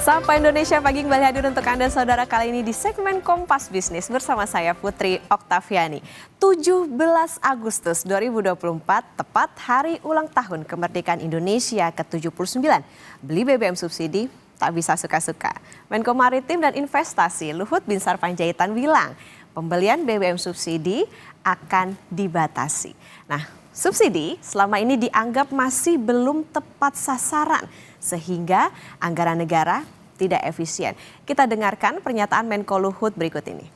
Sapa Indonesia Pagi kembali hadir untuk Anda saudara kali ini di segmen Kompas Bisnis bersama saya Putri Oktaviani. 17 Agustus 2024 tepat hari ulang tahun kemerdekaan Indonesia ke-79. Beli BBM subsidi tak bisa suka-suka. Menko Maritim dan Investasi Luhut Binsar Panjaitan bilang pembelian BBM subsidi akan dibatasi. Nah, subsidi selama ini dianggap masih belum tepat sasaran sehingga anggaran negara tidak efisien. Kita dengarkan pernyataan Menko Luhut berikut ini.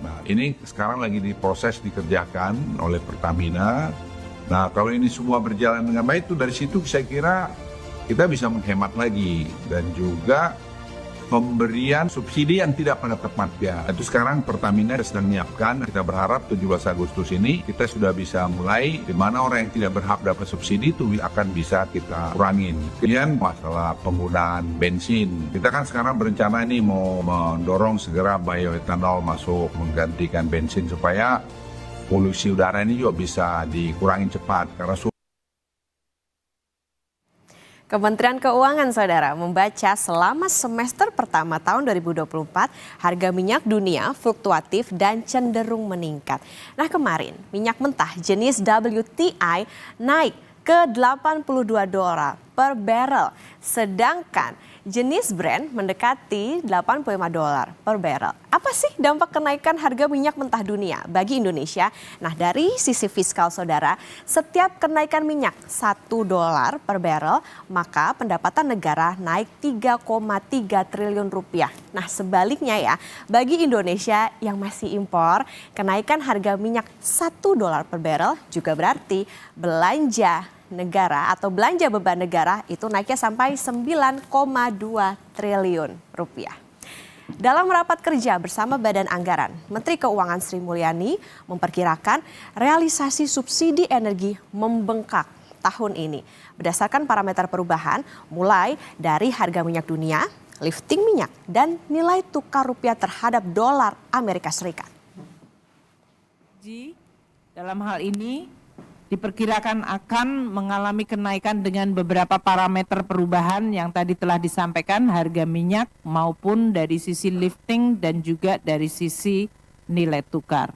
Nah, ini sekarang lagi diproses dikerjakan oleh Pertamina. Nah, kalau ini semua berjalan dengan baik, itu dari situ saya kira kita bisa menghemat lagi dan juga pemberian subsidi yang tidak pada tempatnya. Itu sekarang Pertamina sedang menyiapkan. Kita berharap 17 Agustus ini kita sudah bisa mulai di mana orang yang tidak berhak dapat subsidi itu akan bisa kita kurangin. Kemudian masalah penggunaan bensin. Kita kan sekarang berencana ini mau mendorong segera bioetanol masuk menggantikan bensin supaya polusi udara ini juga bisa dikurangin cepat karena Kementerian Keuangan, Saudara, membaca selama semester pertama tahun 2024, harga minyak dunia fluktuatif dan cenderung meningkat. Nah, kemarin minyak mentah jenis WTI naik ke $82 per barrel, sedangkan jenis Brent mendekati $85 per barrel. Apa sih dampak kenaikan harga minyak mentah dunia bagi Indonesia? Nah, dari sisi fiskal saudara, setiap kenaikan minyak $1 per barrel, maka pendapatan negara naik 3,3 triliun rupiah. Nah, sebaliknya ya, bagi Indonesia yang masih impor, kenaikan harga minyak $1 per barrel juga berarti belanja negara atau belanja beban negara itu naiknya sampai 9,2 triliun rupiah. Dalam rapat kerja bersama Badan Anggaran, Menteri Keuangan Sri Mulyani memperkirakan realisasi subsidi energi membengkak tahun ini berdasarkan parameter perubahan mulai dari harga minyak dunia, lifting minyak, dan nilai tukar rupiah terhadap dolar Amerika Serikat. Dalam hal ini diperkirakan akan mengalami kenaikan dengan beberapa parameter perubahan yang tadi telah disampaikan, harga minyak maupun dari sisi lifting dan juga dari sisi nilai tukar.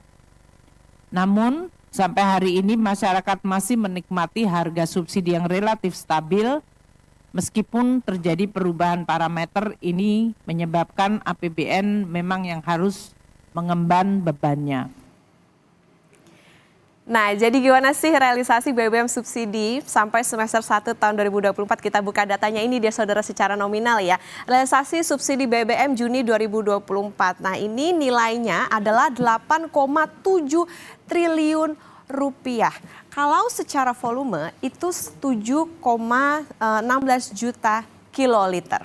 Namun sampai hari ini masyarakat masih menikmati harga subsidi yang relatif stabil meskipun terjadi perubahan parameter. Ini menyebabkan APBN memang yang harus mengemban bebannya. Nah, jadi gimana sih realisasi BBM subsidi sampai semester 1 tahun 2024? Kita buka datanya ini dia saudara secara nominal ya. Realisasi subsidi BBM Juni 2024. Nah, ini nilainya adalah 8,7 triliun rupiah. Kalau secara volume itu 7,16 juta kiloliter.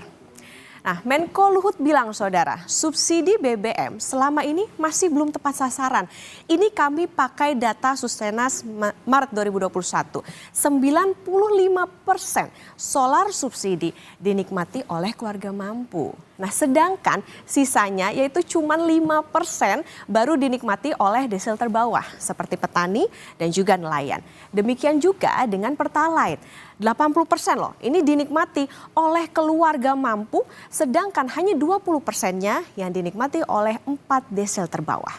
Nah, Menko Luhut bilang saudara, subsidi BBM selama ini masih belum tepat sasaran. Ini kami pakai data Sustenas Maret 2021. 95% solar subsidi dinikmati oleh keluarga mampu. Nah, sedangkan sisanya yaitu cuma 5% baru dinikmati oleh desil terbawah seperti petani dan juga nelayan. Demikian juga dengan Pertalite. 80% loh, ini dinikmati oleh keluarga mampu, sedangkan hanya 20%-nya yang dinikmati oleh 4 desil terbawah.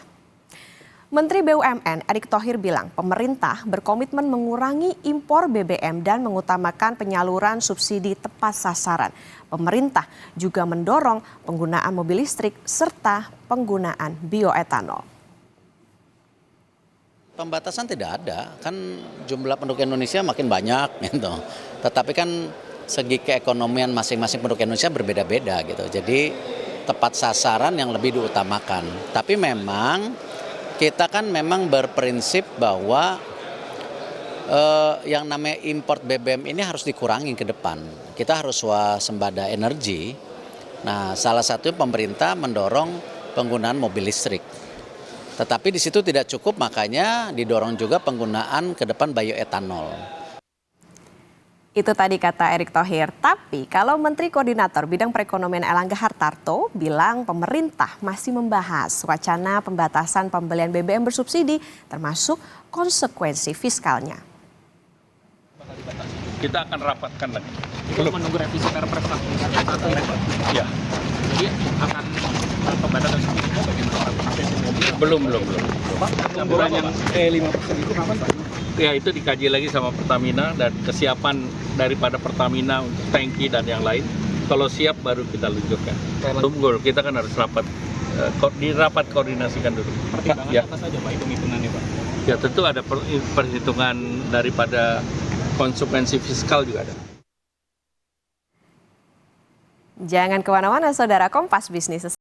Menteri BUMN Erick Thohir bilang pemerintah berkomitmen mengurangi impor BBM dan mengutamakan penyaluran subsidi tepat sasaran. Pemerintah juga mendorong penggunaan mobil listrik serta penggunaan bioetanol. Pembatasan tidak ada, kan jumlah penduduk Indonesia makin banyak gitu. Tetapi kan segi keekonomian masing-masing penduduk Indonesia berbeda-beda gitu. Jadi tepat sasaran yang lebih diutamakan. Tapi memang kita kan memang berprinsip bahwa yang namanya import BBM ini harus dikurangi ke depan. Kita harus swasembada energi. Nah, salah satunya pemerintah mendorong penggunaan mobil listrik. Tetapi di situ tidak cukup, makanya didorong juga penggunaan ke depan bioetanol. Itu tadi kata Erick Thohir. Tapi kalau Menteri Koordinator Bidang Perekonomian Erlangga Hartarto bilang pemerintah masih membahas wacana pembatasan pembelian BBM bersubsidi termasuk konsekuensi fiskalnya. kita akan rapatkan lagi. Itu menunggu revisi Perpres 41 ya Pak? Ya, Jadi akan pembatasan sendiri bagaimana ACC mobil? belum. Pak, campuran yang 5% itu kapan Pak? Ya itu dikaji lagi sama Pertamina dan kesiapan daripada Pertamina untuk tangki dan yang lain. Kalau siap baru kita luncurkan. Tunggu, kita kan harus rapat koordinasikan dulu. Pertimbangannya Ya. apa saja Pak hitung-hitungannya Pak? Ya tentu ada perhitungan daripada konsekuensi fiskal juga ada. Jangan kemana-mana, Saudara. Kompas Bisnis.